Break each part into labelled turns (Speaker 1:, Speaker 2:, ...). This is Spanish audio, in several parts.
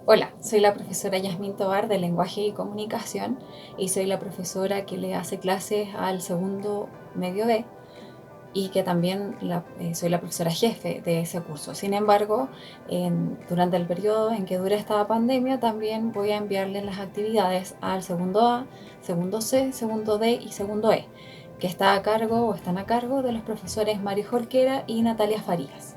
Speaker 1: Hola, soy la profesora Yasmín Tovar de Lenguaje y Comunicación y soy la profesora que le hace clases al segundo medio D y que también soy la profesora jefe de ese curso. Sin embargo, durante el periodo en que dure esta pandemia también voy a enviarles las actividades al segundo A, segundo C, segundo D y segundo E, que está a cargo o están a cargo de los profesores Mario Jorquera y Natalia Farías.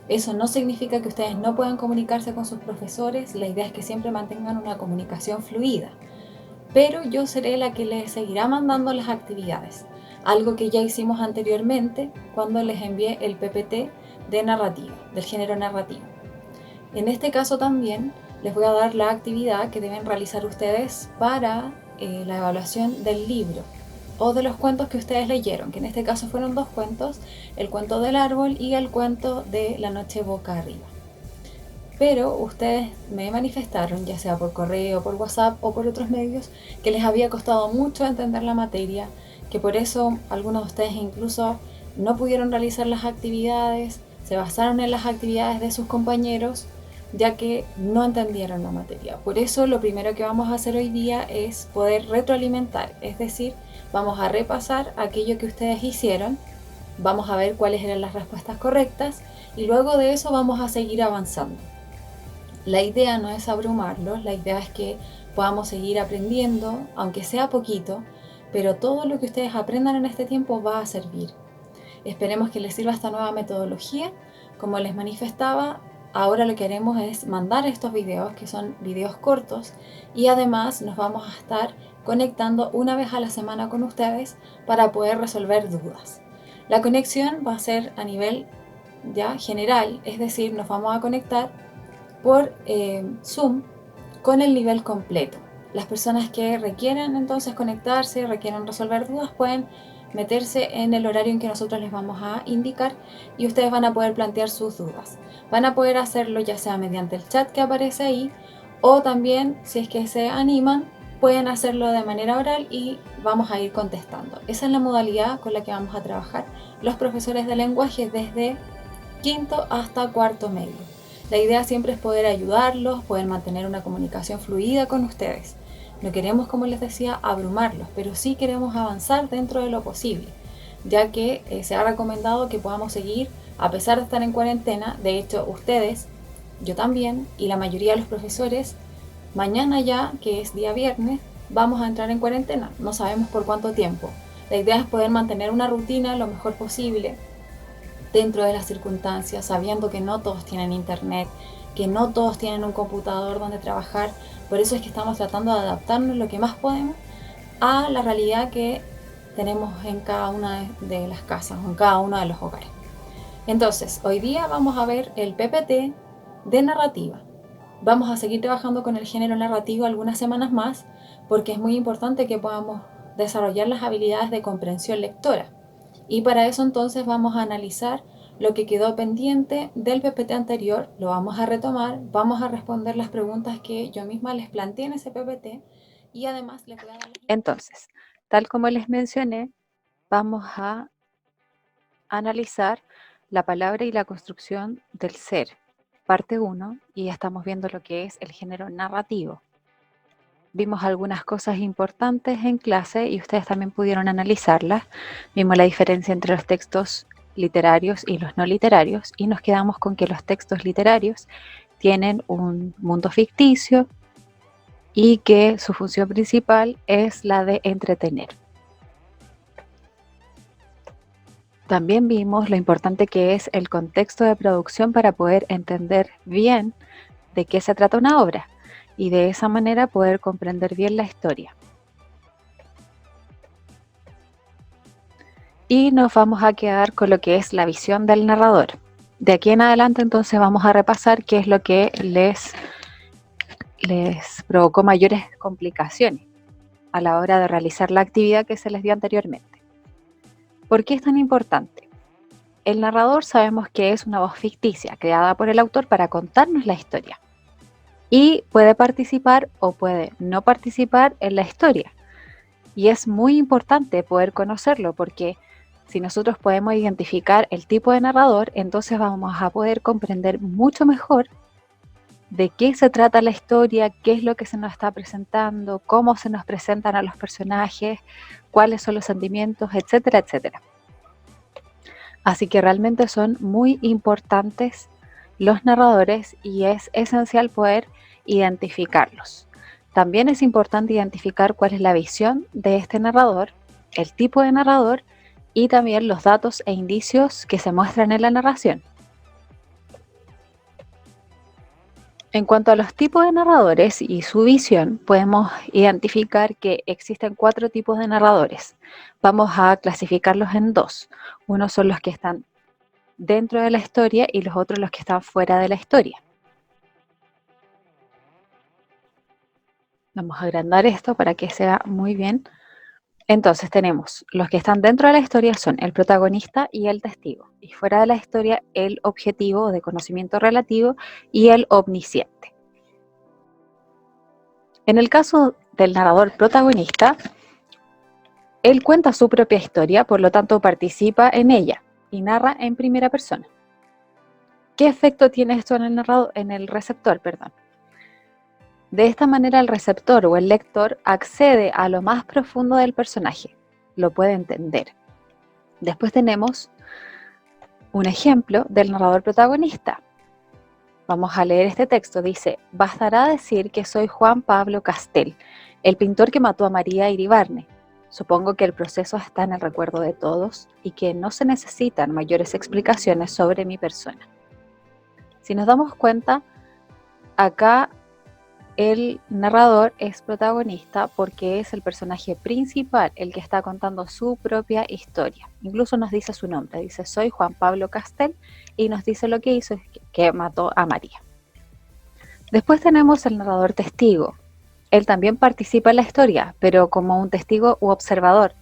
Speaker 1: Eso no significa que ustedes no puedan comunicarse con sus profesores, la idea es que siempre mantengan una comunicación fluida, pero yo seré la que les seguirá mandando las actividades, algo que ya hicimos anteriormente cuando les envié el PPT de narrativa, del género narrativo. En este caso también les voy a dar la actividad que deben realizar ustedes para la evaluación del libro o de los cuentos que ustedes leyeron, que en este caso fueron dos cuentos, el cuento del árbol y el cuento de la noche boca arriba. Pero ustedes me manifestaron, ya sea por correo, por WhatsApp o por otros medios, que les había costado mucho entender la materia, que por eso algunos de ustedes incluso no pudieron realizar las actividades, se basaron en las actividades de sus compañeros, ya que no entendieron la materia. Por eso lo primero que vamos a hacer hoy día es poder retroalimentar, es decir, vamos a repasar aquello que ustedes hicieron, vamos a ver cuáles eran las respuestas correctas y luego de eso vamos a seguir avanzando. La idea no es abrumarlos, la idea es que podamos seguir aprendiendo, aunque sea poquito, pero todo lo que ustedes aprendan en este tiempo va a servir. Esperemos que les sirva esta nueva metodología. Como les manifestaba, ahora lo que haremos es mandar estos videos, que son videos cortos, y además nos vamos a estar conectando una vez a la semana con ustedes para poder resolver dudas. La conexión va a ser a nivel ya general, es decir, nos vamos a conectar por Zoom con el nivel completo. Las personas que requieran entonces conectarse, requieran resolver dudas, pueden meterse en el horario en que nosotros les vamos a indicar y ustedes van a poder plantear sus dudas. Van a poder hacerlo ya sea mediante el chat que aparece ahí o también, si es que se animan, pueden hacerlo de manera oral y vamos a ir contestando. Esa es la modalidad con la que vamos a trabajar los profesores de lenguaje desde quinto hasta cuarto medio. La idea siempre es poder ayudarlos, poder mantener una comunicación fluida con ustedes. No queremos, como les decía, abrumarlos, pero sí queremos avanzar dentro de lo posible, ya que se ha recomendado que podamos seguir a pesar de estar en cuarentena. De hecho, ustedes, yo también y la mayoría de los profesores, mañana ya, que es día viernes, vamos a entrar en cuarentena. No sabemos por cuánto tiempo. La idea es poder mantener una rutina lo mejor posible, dentro de las circunstancias, sabiendo que no todos tienen internet, que no todos tienen un computador donde trabajar. Por eso es que estamos tratando de adaptarnos lo que más podemos a la realidad que tenemos en cada una de las casas o en cada uno de los hogares. Entonces, hoy día vamos a ver el PPT de narrativa. Vamos a seguir trabajando con el género narrativo algunas semanas más porque es muy importante que podamos desarrollar las habilidades de comprensión lectora. Y para eso entonces vamos a analizar lo que quedó pendiente del PPT anterior, lo vamos a retomar, vamos a responder las preguntas que yo misma les planteé en ese PPT y además les voy a dar...
Speaker 2: Entonces, tal como les mencioné, vamos a analizar la palabra y la construcción del ser, parte 1, y estamos viendo lo que es el género narrativo. Vimos algunas cosas importantes en clase y ustedes también pudieron analizarlas. Vimos la diferencia entre los textos literarios y los no literarios y nos quedamos con que los textos literarios tienen un mundo ficticio y que su función principal es la de entretener. También vimos lo importante que es el contexto de producción para poder entender bien de qué se trata una obra y de esa manera poder comprender bien la historia. Y nos vamos a quedar con lo que es la visión del narrador. De aquí en adelante entonces vamos a repasar qué es lo que les provocó mayores complicaciones a la hora de realizar la actividad que se les dio anteriormente. ¿Por qué es tan importante? El narrador sabemos que es una voz ficticia creada por el autor para contarnos la historia y puede participar o puede no participar en la historia. Y es muy importante poder conocerlo porque si nosotros podemos identificar el tipo de narrador, entonces vamos a poder comprender mucho mejor de qué se trata la historia, qué es lo que se nos está presentando, cómo se nos presentan a los personajes, cuáles son los sentimientos, etcétera, etcétera. Así que realmente son muy importantes los narradores y es esencial poder identificarlos. También es importante identificar cuál es la visión de este narrador, el tipo de narrador y también los datos e indicios que se muestran en la narración. En cuanto a los tipos de narradores y su visión, podemos identificar que existen 4 tipos de narradores. Vamos a clasificarlos en 2. Unos son los que están dentro de la historia y los otros los que están fuera de la historia. Vamos a agrandar esto para que se vea muy bien. Entonces tenemos los que están dentro de la historia son el protagonista y el testigo, y fuera de la historia el objetivo de conocimiento relativo y el omnisciente. En el caso del narrador protagonista, él cuenta su propia historia, por lo tanto participa en ella y narra en primera persona. ¿Qué efecto tiene esto en el receptor? De esta manera el receptor o el lector accede a lo más profundo del personaje, lo puede entender. Después tenemos un ejemplo del narrador protagonista. Vamos a leer este texto. Dice: bastará decir que soy Juan Pablo Castel, el pintor que mató a María Iribarne. Supongo que el proceso está en el recuerdo de todos y que no se necesitan mayores explicaciones sobre mi persona. Si nos damos cuenta, acá el narrador es protagonista porque es el personaje principal, el que está contando su propia historia. Incluso nos dice su nombre, dice soy Juan Pablo Castel y nos dice lo que hizo, que mató a María. Después tenemos el narrador testigo. Él también participa en la historia, pero como un testigo u observador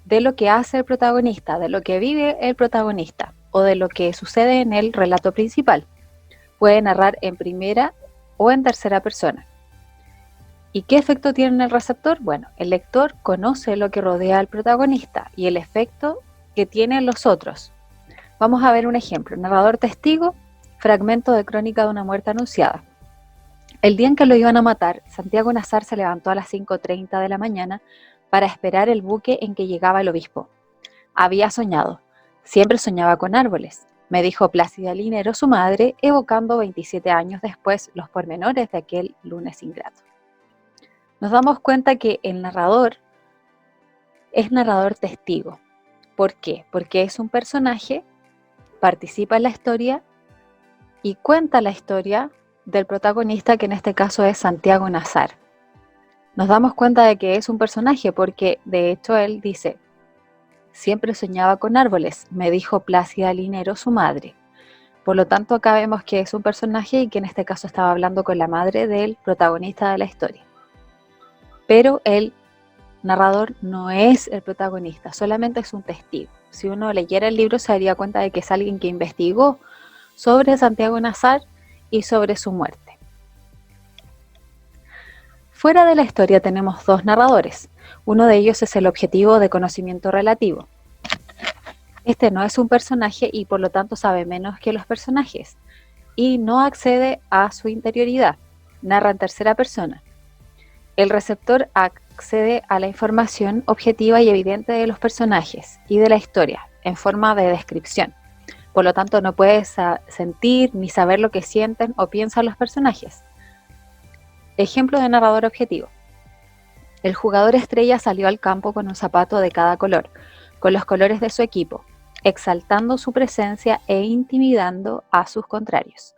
Speaker 2: de lo que hace el protagonista, de lo que vive el protagonista o de lo que sucede en el relato principal. Puede narrar en primera o en tercera persona. ¿Y qué efecto tiene en el receptor? Bueno, el lector conoce lo que rodea al protagonista y el efecto que tiene en los otros. Vamos a ver un ejemplo. Narrador testigo, fragmento de crónica de una muerte anunciada. El día en que lo iban a matar, Santiago Nazar se levantó a las 5:30 de la mañana para esperar el buque en que llegaba el obispo. Había soñado. Siempre soñaba con árboles, me dijo Plácida Linero, su madre, evocando 27 años después los pormenores de aquel lunes ingrato. Nos damos cuenta que el narrador es narrador testigo. ¿Por qué? Porque es un personaje, participa en la historia y cuenta la historia del protagonista, que en este caso es Santiago Nazar. Nos damos cuenta de que es un personaje porque de hecho él dice: siempre soñaba con árboles, me dijo Plácida Linero, su madre. Por lo tanto, acá vemos que es un personaje y que en este caso estaba hablando con la madre del protagonista de la historia. Pero el narrador no es el protagonista, solamente es un testigo. Si uno leyera el libro se daría cuenta de que es alguien que investigó sobre Santiago Nazar y sobre su muerte. Fuera de la historia tenemos 2 narradores. Uno de ellos es el objetivo de conocimiento relativo. Este no es un personaje y por lo tanto sabe menos que los personajes y no accede a su interioridad. Narra en tercera persona. El receptor accede a la información objetiva y evidente de los personajes y de la historia en forma de descripción. Por lo tanto, no puede sentir ni saber lo que sienten o piensan los personajes. Ejemplo de narrador objetivo. El jugador estrella salió al campo con un zapato de cada color, con los colores de su equipo, exaltando su presencia e intimidando a sus contrarios.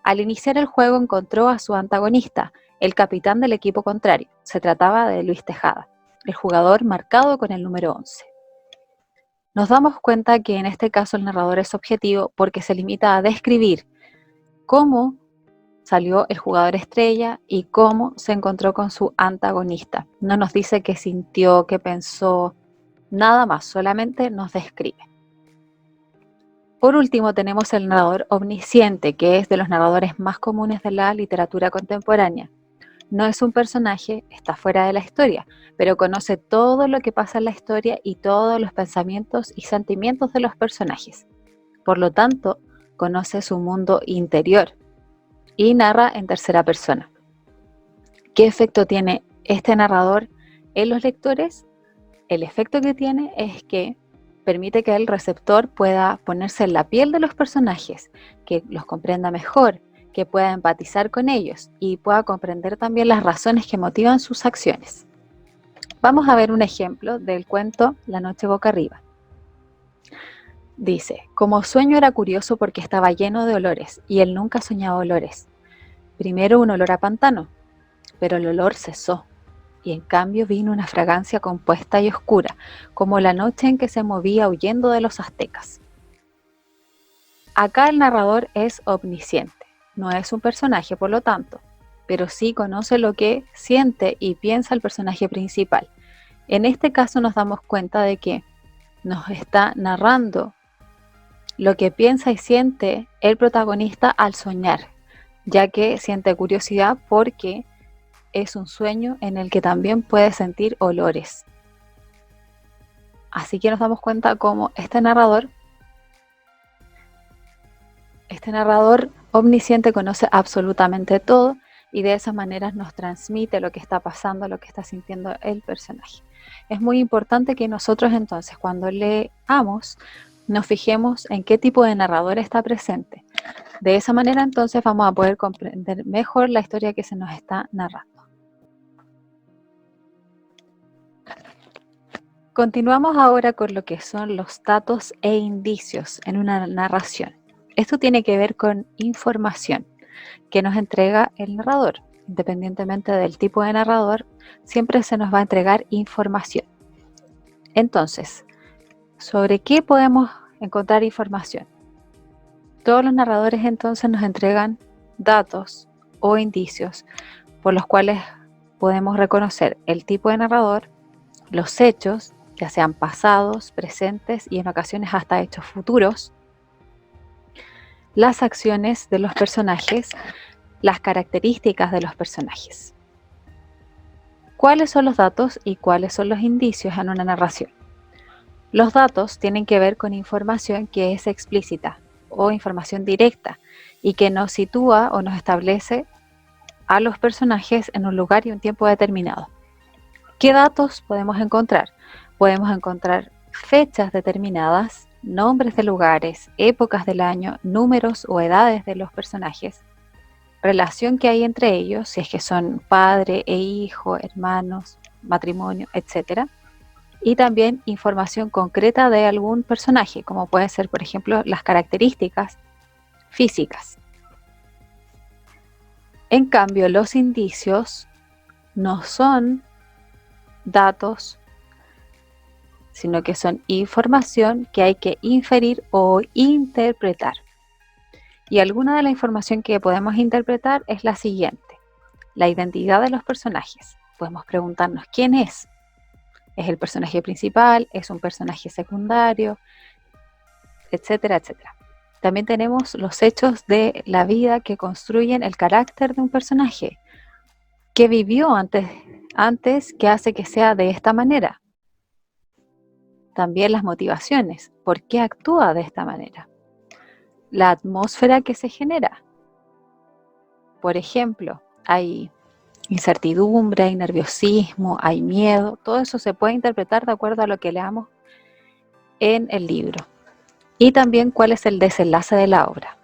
Speaker 2: Al iniciar el juego encontró a su antagonista, el capitán del equipo contrario. Se trataba de Luis Tejada, el jugador marcado con el número 11. Nos damos cuenta que en este caso el narrador es objetivo porque se limita a describir cómo salió el jugador estrella y cómo se encontró con su antagonista. No nos dice qué sintió, qué pensó, nada más, solamente nos describe. Por último tenemos el narrador omnisciente, que es de los narradores más comunes de la literatura contemporánea. No es un personaje, está fuera de la historia, pero conoce todo lo que pasa en la historia y todos los pensamientos y sentimientos de los personajes. Por lo tanto, conoce su mundo interior. y narra en tercera persona. ¿Qué efecto tiene este narrador en los lectores? El efecto que tiene es que permite que el receptor pueda ponerse en la piel de los personajes, que los comprenda mejor, que pueda empatizar con ellos y pueda comprender también las razones que motivan sus acciones. Vamos a ver un ejemplo del cuento La noche boca arriba. Dice: como sueño era curioso porque estaba lleno de olores y él nunca soñaba olores. Primero un olor a pantano, pero el olor cesó y en cambio vino una fragancia compuesta y oscura, como la noche en que se movía huyendo de los aztecas. Acá el narrador es omnisciente, no es un personaje por lo tanto, pero sí conoce lo que siente y piensa el personaje principal. En este caso nos damos cuenta de que nos está narrando lo que piensa y siente el protagonista al soñar, ya que siente curiosidad porque es un sueño en el que también puede sentir olores. Así que nos damos cuenta cómo este narrador omnisciente conoce absolutamente todo y de esa manera nos transmite lo que está pasando, lo que está sintiendo el personaje. Es muy importante que nosotros entonces cuando leamos nos fijemos en qué tipo de narrador está presente. De esa manera entonces vamos a poder comprender mejor la historia que se nos está narrando. Continuamos ahora con lo que son los datos e indicios en una narración. Esto tiene que ver con información que nos entrega el narrador. Independientemente del tipo de narrador, siempre se nos va a entregar información. Entonces, ¿sobre qué podemos encontrar información? Todos los narradores entonces nos entregan datos o indicios por los cuales podemos reconocer el tipo de narrador, los hechos, ya sean pasados, presentes y en ocasiones hasta hechos futuros, las acciones de los personajes, las características de los personajes. ¿Cuáles son los datos y cuáles son los indicios en una narración? Los datos tienen que ver con información que es explícita o información directa y que nos sitúa o nos establece a los personajes en un lugar y un tiempo determinado. ¿Qué datos podemos encontrar? Podemos encontrar fechas determinadas, nombres de lugares, épocas del año, números o edades de los personajes, relación que hay entre ellos, si es que son padre e hijo, hermanos, matrimonio, etc. Y también información concreta de algún personaje, como puede ser, por ejemplo, las características físicas. En cambio, los indicios no son datos, sino que son información que hay que inferir o interpretar. Y alguna de la información que podemos interpretar es la siguiente: la identidad de los personajes. Podemos preguntarnos quién es. ¿Es el personaje principal? ¿Es un personaje secundario? Etcétera, etcétera. También tenemos los hechos de la vida que construyen el carácter de un personaje. ¿Qué vivió antes que hace que sea de esta manera? También las motivaciones. ¿Por qué actúa de esta manera? La atmósfera que se genera. Por ejemplo, hay incertidumbre, hay nerviosismo, hay miedo. Todo eso se puede interpretar de acuerdo a lo que leamos en el libro. Y también cuál es el desenlace de la obra.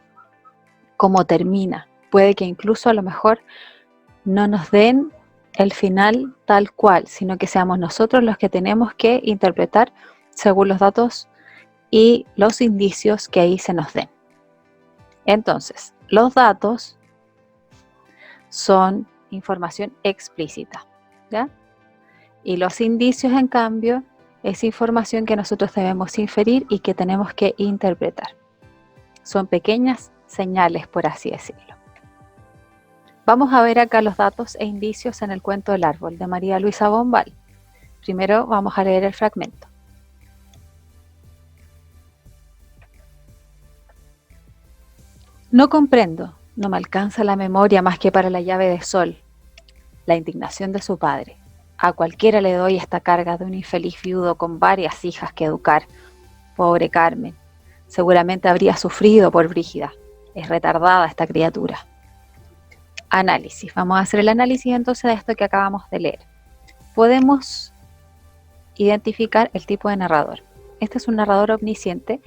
Speaker 2: Cómo termina. Puede que incluso a lo mejor no nos den el final tal cual, sino que seamos nosotros los que tenemos que interpretar según los datos y los indicios que ahí se nos den. Entonces, los datos son información explícita, ¿ya? Y los indicios, en cambio, es información que nosotros debemos inferir y que tenemos que interpretar. Son pequeñas señales, por así decirlo. Vamos a ver acá los datos e indicios en el cuento El árbol de María Luisa Bombal. Primero vamos a leer el fragmento. No comprendo, no me alcanza la memoria más que para la llave de sol, la indignación de su padre. A cualquiera le doy esta carga de un infeliz viudo con varias hijas que educar. Pobre Carmen, seguramente habría sufrido por Brígida. Es retardada esta criatura. Análisis. Vamos a hacer el análisis entonces de esto que acabamos de leer. Podemos identificar el tipo de narrador. Este es un narrador omnisciente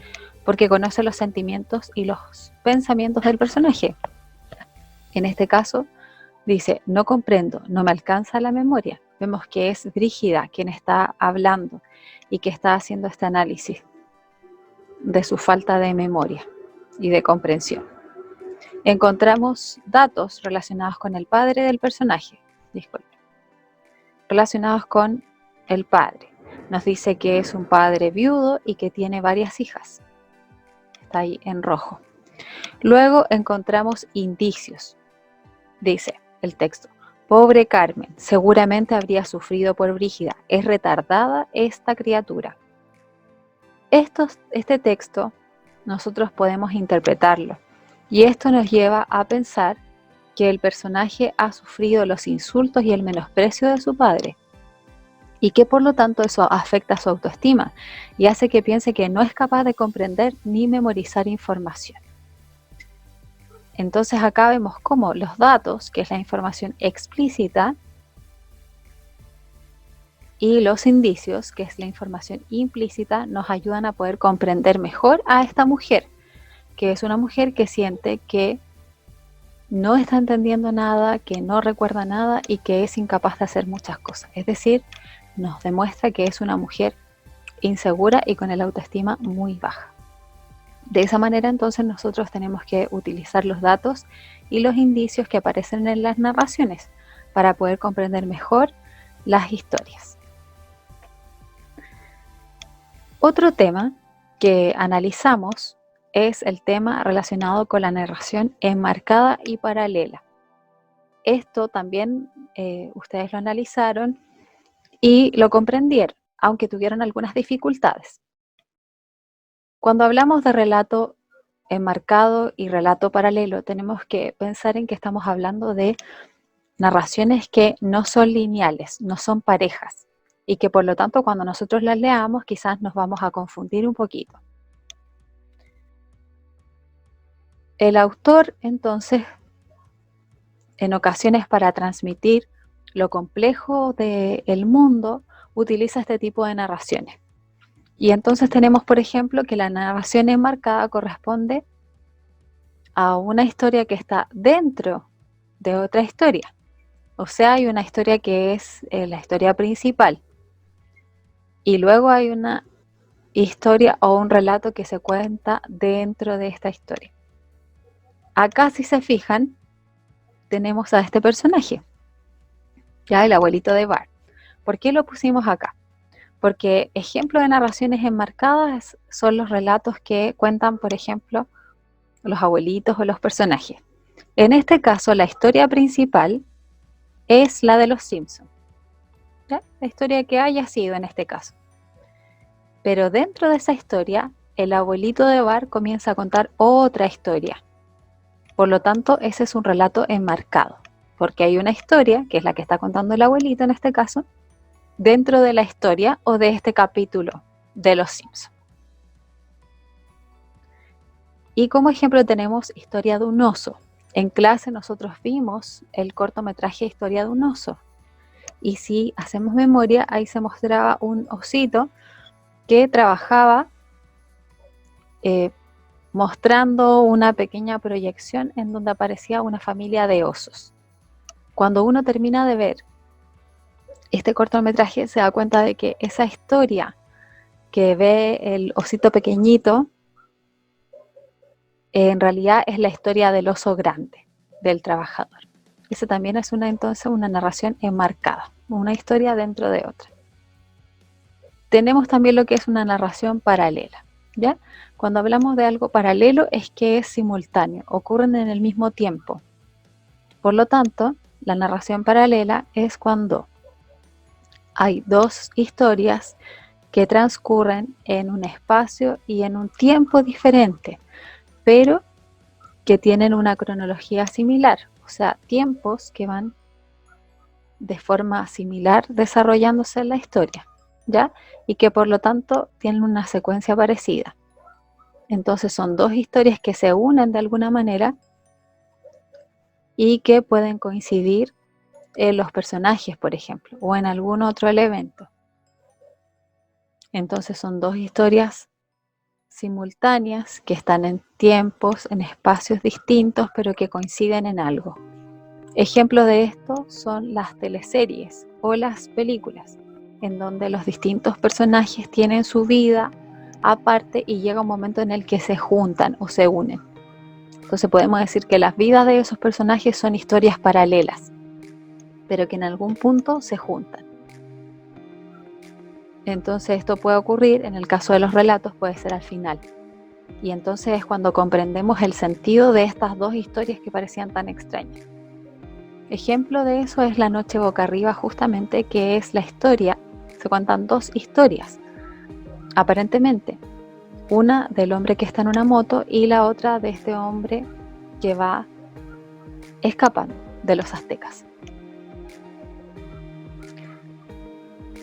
Speaker 2: porque conoce los sentimientos y los pensamientos del personaje. En este caso, dice, no comprendo, no me alcanza la memoria. Vemos que es Brígida quien está hablando y que está haciendo este análisis de su falta de memoria y de comprensión. Encontramos datos relacionados con el padre del personaje, relacionados con el padre. Nos dice que es un padre viudo y que tiene varias hijas. Está ahí en rojo. Luego encontramos indicios. Dice el texto, pobre Carmen, seguramente habría sufrido por Brígida. Es retardada esta criatura. Este texto nosotros podemos interpretarlo y esto nos lleva a pensar que el personaje ha sufrido los insultos y el menosprecio de su padre y que por lo tanto eso afecta su autoestima y hace que piense que no es capaz de comprender ni memorizar información. Entonces acá vemos cómo los datos, que es la información explícita, y los indicios, que es la información implícita, nos ayudan a poder comprender mejor a esta mujer, que es una mujer que siente que no está entendiendo nada, que no recuerda nada y que es incapaz de hacer muchas cosas. Es decir, nos demuestra que es una mujer insegura y con el autoestima muy baja. De esa manera entonces nosotros tenemos que utilizar los datos y los indicios que aparecen en las narraciones para poder comprender mejor las historias. Otro tema que analizamos es el tema relacionado con la narración enmarcada y paralela. Esto también ustedes lo analizaron y lo comprendieron, aunque tuvieron algunas dificultades. Cuando hablamos de relato enmarcado y relato paralelo, tenemos que pensar en que estamos hablando de narraciones que no son lineales, no son parejas, y que por lo tanto cuando nosotros las leamos quizás nos vamos a confundir un poquito. El autor entonces, en ocasiones para transmitir lo complejo del mundo, utiliza este tipo de narraciones. Y entonces tenemos, por ejemplo, que la narración enmarcada corresponde a una historia que está dentro de otra historia. O sea, hay una historia que es la historia principal. Y luego hay una historia o un relato que se cuenta dentro de esta historia. Acá, si se fijan, tenemos a este personaje, ya el abuelito de Bart. ¿Por qué lo pusimos acá? Porque ejemplos de narraciones enmarcadas son los relatos que cuentan, por ejemplo, los abuelitos o los personajes. En este caso, la historia principal es la de los Simpsons, ¿ya? La historia que haya sido en este caso. Pero dentro de esa historia, el abuelito de Bart comienza a contar otra historia. Por lo tanto, ese es un relato enmarcado, porque hay una historia, que es la que está contando el abuelito en este caso, dentro de la historia o de este capítulo de Los Simpsons. Y como ejemplo tenemos Historia de un oso. En clase nosotros vimos el cortometraje Historia de un oso. Y si hacemos memoria, ahí se mostraba un osito que trabajaba mostrando una pequeña proyección en donde aparecía una familia de osos. Cuando uno termina de ver este cortometraje se da cuenta de que esa historia que ve el osito pequeñito en realidad es la historia del oso grande, del trabajador. Esa también es entonces una narración enmarcada, una historia dentro de otra. Tenemos también lo que es una narración paralela, ¿ya? Cuando hablamos de algo paralelo es que es simultáneo, ocurren en el mismo tiempo. Por lo tanto, la narración paralela es cuando hay dos historias que transcurren en un espacio y en un tiempo diferente, pero que tienen una cronología similar, o sea, tiempos que van de forma similar desarrollándose en la historia, ¿ya? Y que por lo tanto tienen una secuencia parecida. Entonces son dos historias que se unen de alguna manera y que pueden coincidir en los personajes, por ejemplo, o en algún otro evento. Entonces son dos historias simultáneas que están en tiempos, en espacios distintos, pero que coinciden en algo. Ejemplo de esto son las teleseries o las películas, en donde los distintos personajes tienen su vida aparte y llega un momento en el que se juntan o se unen. Entonces podemos decir que las vidas de esos personajes son historias paralelas, pero que en algún punto se juntan. Entonces esto puede ocurrir, en el caso de los relatos, puede ser al final. Y entonces es cuando comprendemos el sentido de estas dos historias que parecían tan extrañas. Ejemplo de eso es La noche boca arriba, justamente, que es la historia, se cuentan dos historias, aparentemente, una del hombre que está en una moto y la otra de este hombre que va escapando de los aztecas.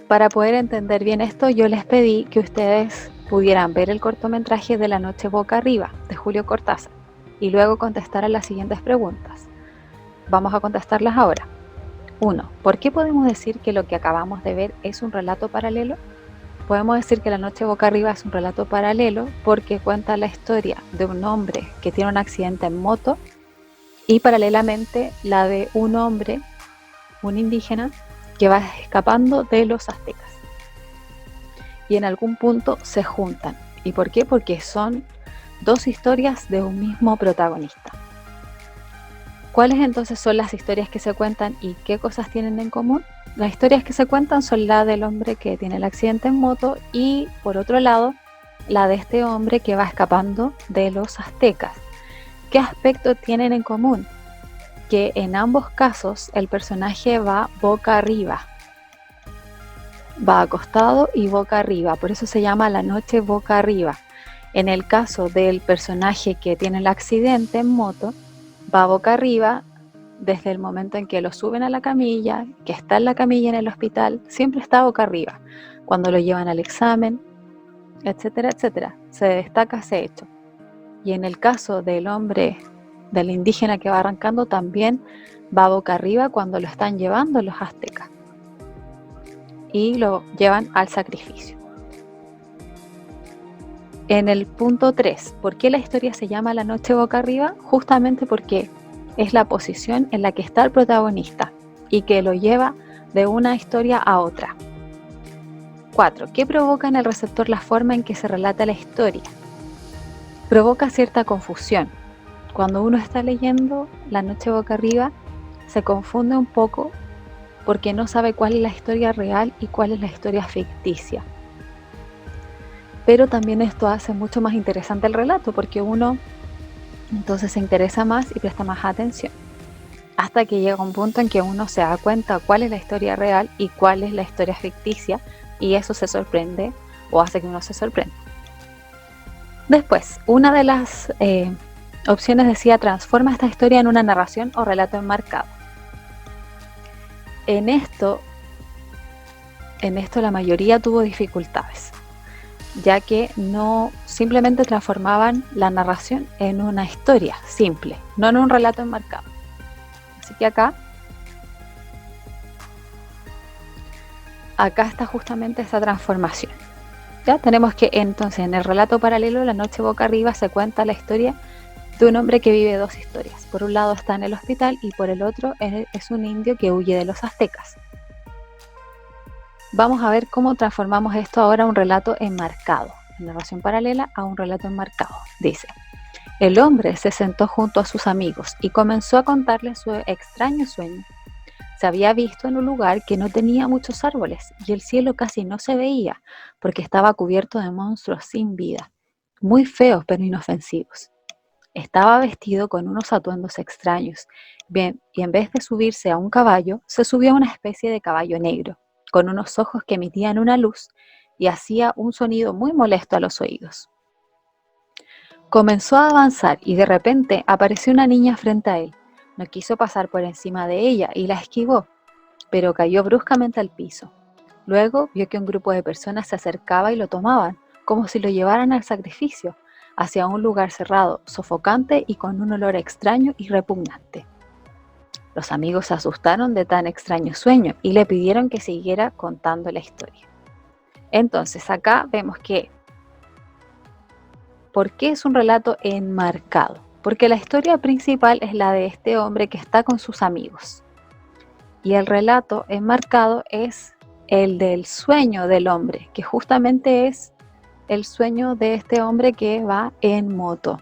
Speaker 2: Para poder entender bien esto, yo les pedí que ustedes pudieran ver el cortometraje de La noche boca arriba, de Julio Cortázar, y luego contestaran las siguientes preguntas. Vamos a contestarlas ahora. 1. ¿Por qué podemos decir que lo que acabamos de ver es un relato paralelo? Podemos decir que La noche boca arriba es un relato paralelo porque cuenta la historia de un hombre que tiene un accidente en moto y paralelamente la de un hombre, un indígena, que va escapando de los aztecas. Y en algún punto se juntan. ¿Y por qué? Porque son dos historias de un mismo protagonista. ¿Cuáles entonces son las historias que se cuentan y qué cosas tienen en común? Las historias que se cuentan son la del hombre que tiene el accidente en moto y, por otro lado, la de este hombre que va escapando de los aztecas. ¿Qué aspectos tienen en común? Que en ambos casos el personaje va boca arriba. Va acostado y boca arriba, por eso se llama La noche boca arriba. En el caso del personaje que tiene el accidente en moto, va boca arriba desde el momento en que lo suben a la camilla, que está en la camilla en el hospital, siempre está boca arriba. Cuando lo llevan al examen, etcétera, etcétera. Se destaca ese hecho. Y en el caso del hombre, del indígena que va arrancando, también va boca arriba cuando lo están llevando los aztecas. Y lo llevan al sacrificio. En el punto 3, ¿por qué la historia se llama La noche boca arriba? Justamente porque es la posición en la que está el protagonista y que lo lleva de una historia a otra. 4. ¿Qué provoca en el receptor la forma en que se relata la historia? Provoca cierta confusión. Cuando uno está leyendo La noche boca arriba, se confunde un poco porque no sabe cuál es la historia real y cuál es la historia ficticia. Pero también esto hace mucho más interesante el relato porque uno entonces se interesa más y presta más atención. Hasta que llega un punto en que uno se da cuenta cuál es la historia real y cuál es la historia ficticia y eso se sorprende o hace que uno se sorprenda. Después, una de las opciones decía transforma esta historia en una narración o relato enmarcado. En esto la mayoría tuvo dificultades, ya que no simplemente transformaban la narración en una historia simple, no en un relato enmarcado. Así que acá está justamente esa transformación. Ya tenemos que entonces en el relato paralelo La noche boca arriba se cuenta la historia de un hombre que vive dos historias. Por un lado está en el hospital y por el otro es un indio que huye de los aztecas. Vamos a ver cómo transformamos esto ahora a un relato enmarcado, narración paralela a un relato enmarcado. Dice, el hombre se sentó junto a sus amigos y comenzó a contarles su extraño sueño. Se había visto en un lugar que no tenía muchos árboles y el cielo casi no se veía porque estaba cubierto de monstruos sin vida, muy feos pero inofensivos. Estaba vestido con unos atuendos extraños y en vez de subirse a un caballo, se subió a una especie de caballo negro, con unos ojos que emitían una luz y hacía un sonido muy molesto a los oídos. Comenzó a avanzar y de repente apareció una niña frente a él. No quiso pasar por encima de ella y la esquivó, pero cayó bruscamente al piso. Luego vio que un grupo de personas se acercaba y lo tomaban, como si lo llevaran al sacrificio, hacia un lugar cerrado, sofocante y con un olor extraño y repugnante. Los amigos se asustaron de tan extraño sueño y le pidieron que siguiera contando la historia. Entonces acá vemos que, ¿por qué es un relato enmarcado? Porque la historia principal es la de este hombre que está con sus amigos. Y el relato enmarcado es el del sueño del hombre, que justamente es el sueño de este hombre que va en moto.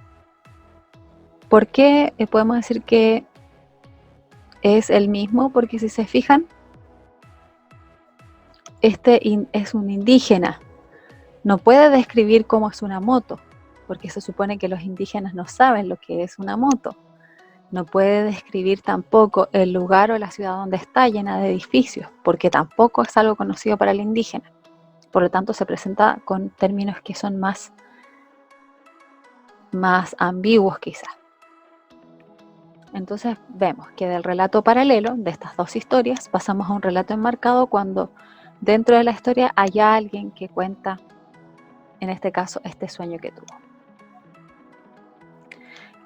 Speaker 2: ¿Por qué podemos decir que es el mismo? Porque si se fijan, este es un indígena. No puede describir cómo es una moto, porque se supone que los indígenas no saben lo que es una moto. No puede describir tampoco el lugar o la ciudad donde está, llena de edificios, porque tampoco es algo conocido para el indígena. Por lo tanto, se presenta con términos que son más ambiguos quizás. Entonces vemos que del relato paralelo de estas dos historias pasamos a un relato enmarcado cuando dentro de la historia hay alguien que cuenta, en este caso, este sueño que tuvo.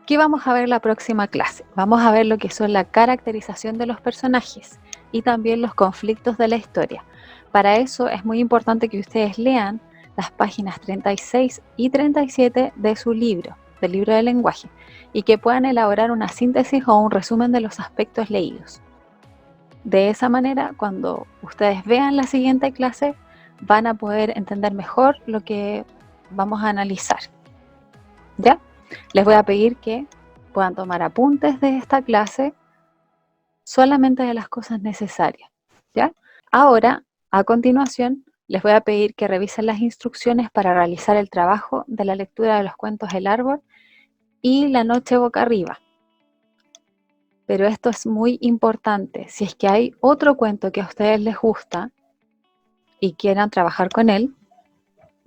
Speaker 2: ¿Qué vamos a ver la próxima clase? Vamos a ver lo que son la caracterización de los personajes y también los conflictos de la historia. Para eso es muy importante que ustedes lean las páginas 36 y 37 de su libro, del libro de lenguaje, y que puedan elaborar una síntesis o un resumen de los aspectos leídos. De esa manera, cuando ustedes vean la siguiente clase, van a poder entender mejor lo que vamos a analizar. ¿Ya? Les voy a pedir que puedan tomar apuntes de esta clase, solamente de las cosas necesarias, ¿ya? Ahora, a continuación, les voy a pedir que revisen las instrucciones para realizar el trabajo de la lectura de los cuentos El Árbol y La Noche Boca Arriba. Pero esto es muy importante. Si es que hay otro cuento que a ustedes les gusta y quieran trabajar con él,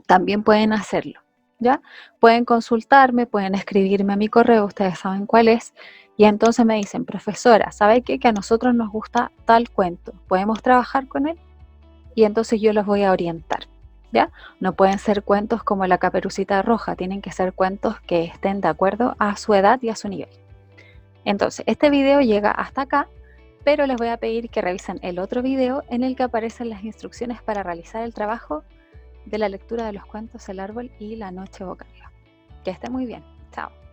Speaker 2: también pueden hacerlo, ¿ya? Pueden consultarme, pueden escribirme a mi correo, ustedes saben cuál es, y entonces me dicen, profesora, ¿sabe qué? Que a nosotros nos gusta tal cuento, ¿podemos trabajar con él? Y entonces yo los voy a orientar, ¿ya? No pueden ser cuentos como La Caperucita Roja, tienen que ser cuentos que estén de acuerdo a su edad y a su nivel. Entonces, este video llega hasta acá, pero les voy a pedir que revisen el otro video en el que aparecen las instrucciones para realizar el trabajo de la lectura de los cuentos El Árbol y La Noche Boca Arriba. Que esté muy bien. Chao.